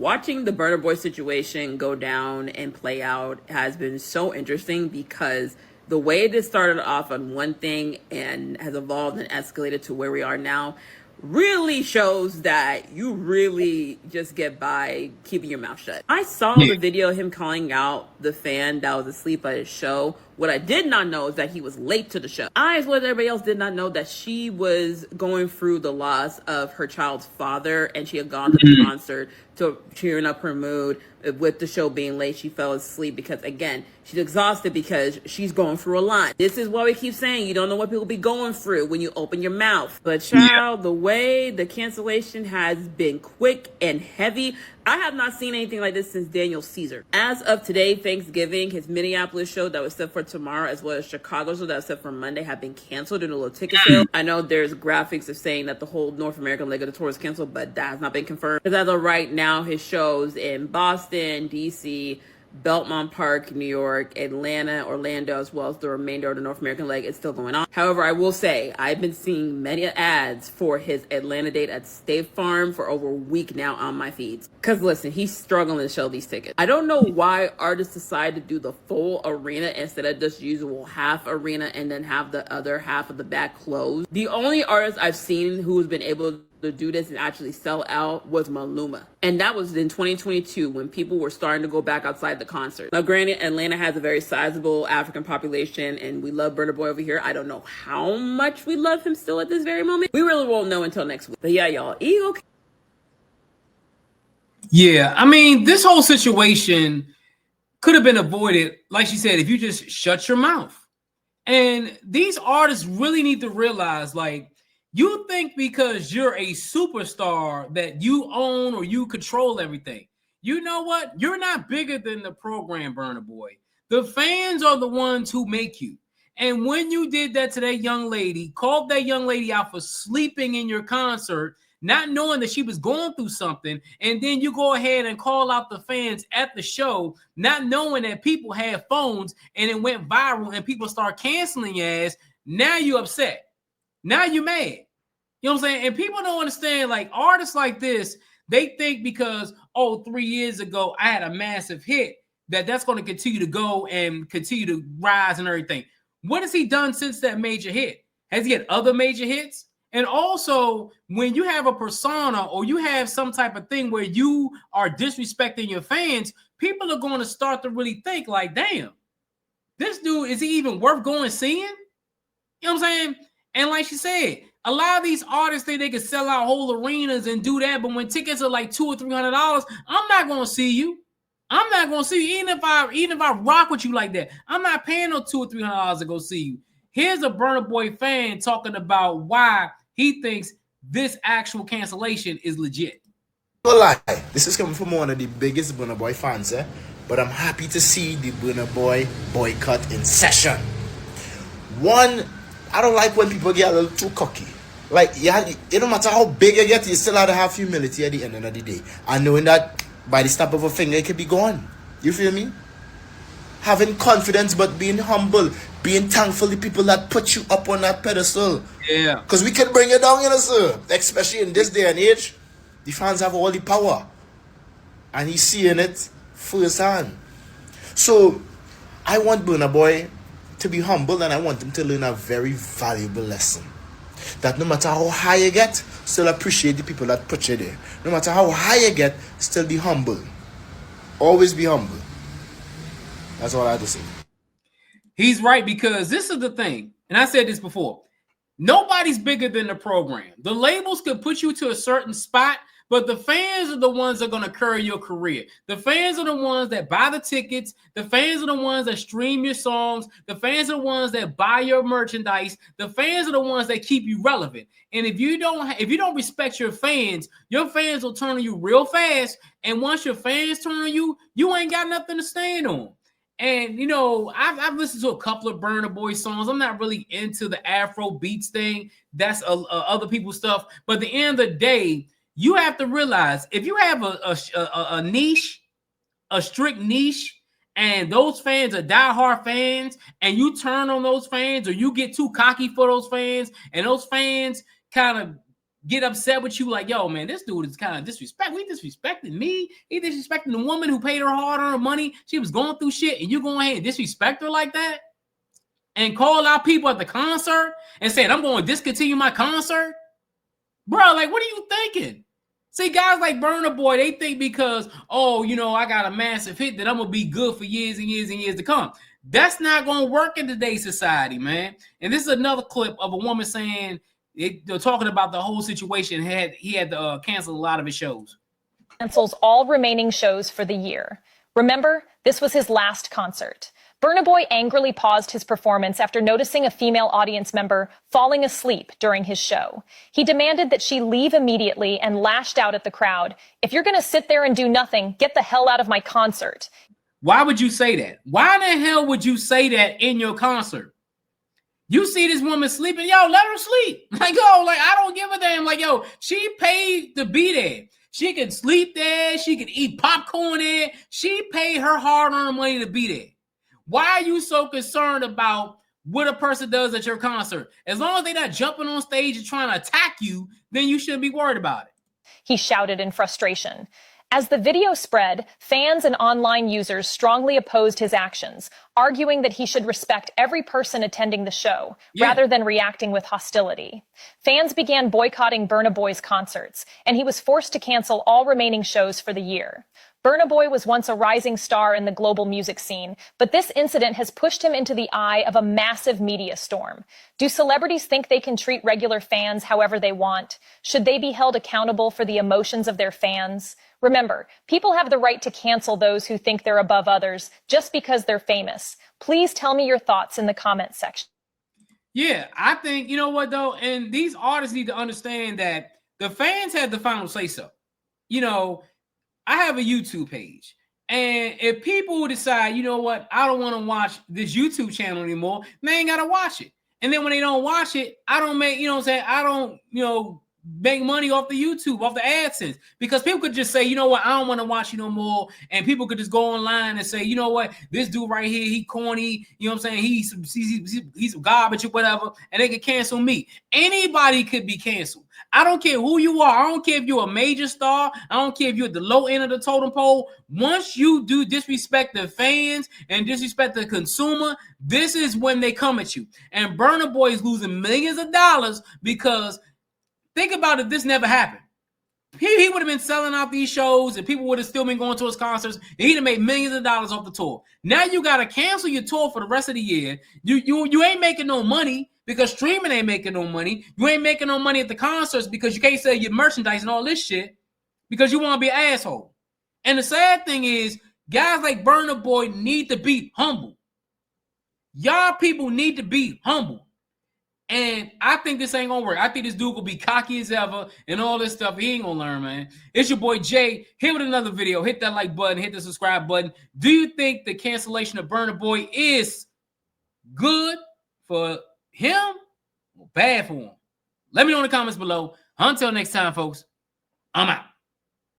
Watching the Burna Boy situation go down and play out has been so interesting because the way this started off on one thing and has evolved and escalated to where we are now really shows that you really just get by keeping your mouth shut. I saw the video of him calling out the fan that was asleep at his show. What I did not know is that he was late to the show. I, as well as everybody else, did not know that she was going through the loss of her child's father and she had gone to the concert to cheering up her mood. With the show being late, she fell asleep because, again, she's exhausted because she's going through a lot. This is why we keep saying you don't know what people be going through when you open your mouth. But child, the way the cancellation has been quick and heavy, I have not seen anything like this since Daniel Caesar. As of today, Thanksgiving, his Minneapolis show that was set for tomorrow, as well as Chicago show that was set for Monday, have been canceled in a little ticket sale. I know there's graphics of saying that the whole North American leg of the tour is canceled, but that has not been confirmed. Because as of right now, his shows in Boston, DC, Belmont Park, New York, Atlanta, Orlando, as well as the remainder of the North American leg is still going on. However, I will say I've been seeing many ads for his Atlanta date at State Farm for over a week now on my feeds. Because listen, he's struggling to sell these tickets. I don't know why artists decide to do the full arena instead of just usual half arena and then have the other half of the back closed. The only artist I've seen who's been able to do this and actually sell out was Maluma. And that was in 2022 when people were starting to go back outside the concert. Now, granted, Atlanta has a very sizable African population and we love Burna Boy over here. I don't know how much we love him still at this very moment. We really won't know until next week. But yeah, y'all, Eagle. Yeah, I mean, this whole situation could have been avoided, like she said, if you just shut your mouth. And these artists really need to realize, like, you think because you're a superstar that you own or you control everything. You know what? You're not bigger than the program, Burna Boy. The fans are the ones who make you. And when you did that to that young lady, called that young lady out for sleeping in your concert, not knowing that she was going through something, and then you go ahead and call out the fans at the show, not knowing that people had phones and it went viral and people start canceling your ass, now you're upset. Now you're mad. You know what I'm saying? And people don't understand, like, artists like this, they think because, 3 years ago I had a massive hit, that's going to continue to go and continue to rise and everything. What has he done since that major hit? Has he had other major hits? And also, when you have a persona or you have some type of thing where you are disrespecting your fans, people are going to start to really think like, damn, this dude, is he even worth going seeing? You know what I'm saying? And like she said, a lot of these artists think they can sell out whole arenas and do that, but when tickets are like $200 or $300, I'm not going to see you. I'm not going to see you, even if I rock with you like that. I'm not paying no $200 or $300 to go see you. Here's a Burna Boy fan talking about why he thinks this actual cancellation is legit. No lie, this is coming from one of the biggest Burna Boy fans, but I'm happy to see the Burna Boy boycott in session. One, I don't like when people get a little too cocky. Like, it don't matter how big you get, you still have to have humility at the end of the day. And knowing that by the snap of a finger, it could be gone. You feel me? Having confidence, but being humble. Being thankful to people that put you up on that pedestal. Yeah. Because we can bring you down, you know, sir. Especially in this day and age. The fans have all the power. And he's seeing it firsthand. So, I want Burna Boy to be humble, and I want him to learn a very valuable lesson. That no matter how high you get, still appreciate the people that put you there. No matter how high you get, still be humble. Always be humble. That's all I have to say. He's right, because this is the thing, and I said this before. Nobody's bigger than the program. The labels could put you to a certain spot, but the fans are the ones that are going to carry your career. The fans are the ones that buy the tickets. The fans are the ones that stream your songs. The fans are the ones that buy your merchandise. The fans are the ones that keep you relevant. And if you don't respect your fans will turn on you real fast. And once your fans turn on you, you ain't got nothing to stand on. And, you know, I've listened to a couple of Burna Boy songs. I'm not really into the Afro beats thing. That's other people's stuff. But at the end of the day, you have to realize, if you have a niche, a strict niche, and those fans are diehard fans, and you turn on those fans, or you get too cocky for those fans, and those fans kind of get upset with you like, yo, man, this dude is kind of disrespectful. He disrespecting me. He disrespecting the woman who paid her hard-earned money. She was going through shit, and you go ahead and disrespect her like that and call out people at the concert and saying, I'm going to discontinue my concert? Bro, like, what are you thinking? See, guys like Burna Boy, they think because, oh, you know, I got a massive hit that I'm going to be good for years and years and years to come. That's not going to work in today's society, man. And this is another clip of a woman saying, they're talking about the whole situation. He had to cancel a lot of his shows. Cancels all remaining shows for the year. Remember, this was his last concert. Burna Boy angrily paused his performance after noticing a female audience member falling asleep during his show. He demanded that she leave immediately and lashed out at the crowd. If you're going to sit there and do nothing, get the hell out of my concert. Why would you say that? Why the hell would you say that in your concert? You see this woman sleeping, yo, let her sleep. Like, yo, like, I don't give a damn. Like, yo, she paid to be there. She could sleep there. She could eat popcorn there. She paid her hard-earned money to be there. Why are you so concerned about what a person does at your concert? As long as they're not jumping on stage and trying to attack you, then you shouldn't be worried about it. He shouted in frustration. As the video spread, fans and online users strongly opposed his actions, arguing that he should respect every person attending the show, rather than reacting with hostility. Fans began boycotting Burna Boy's concerts, and he was forced to cancel all remaining shows for the year. Burna Boy was once a rising star in the global music scene, but this incident has pushed him into the eye of a massive media storm. Do celebrities think they can treat regular fans however they want? Should they be held accountable for the emotions of their fans? Remember, people have the right to cancel those who think they're above others just because they're famous. Please tell me your thoughts in the comments section. Yeah, I think, you know what, though? And these artists need to understand that the fans had the final say so. You know, I have a YouTube page. And if people decide, you know what, I don't want to watch this YouTube channel anymore, they ain't got to watch it. And then when they don't watch it, I don't make, you know what I'm saying, I don't, you know, make money off the YouTube, off the AdSense, because people could just say, you know what, I don't want to watch you no more. And people could just go online and say, you know what, this dude right here, he corny, you know what I'm saying, he's garbage or whatever, and they could cancel me. Anybody could be canceled. I don't care who you are. I don't care if you're a major star. I don't care if you're at the low end of the totem pole. Once you do disrespect the fans and disrespect the consumer, this is when they come at you. And Burna Boy is losing millions of dollars because think about it, this never happened. He would have been selling out these shows and people would have still been going to his concerts. And he'd have made millions of dollars off the tour. Now you got to cancel your tour for the rest of the year. You ain't making no money because streaming ain't making no money. You ain't making no money at the concerts because you can't sell your merchandise and all this shit because you want to be an asshole. And the sad thing is, guys like Burna Boy need to be humble. Y'all people need to be humble. And I think this ain't gonna work. I think this dude will be cocky as ever and all this stuff. He ain't gonna learn, man. It's your boy Jay here with another video. Hit that like button, hit the subscribe button. Do you think the cancellation of Burna Boy is good for him or bad for him? Let me know in the comments below. Until next time, folks, I'm out.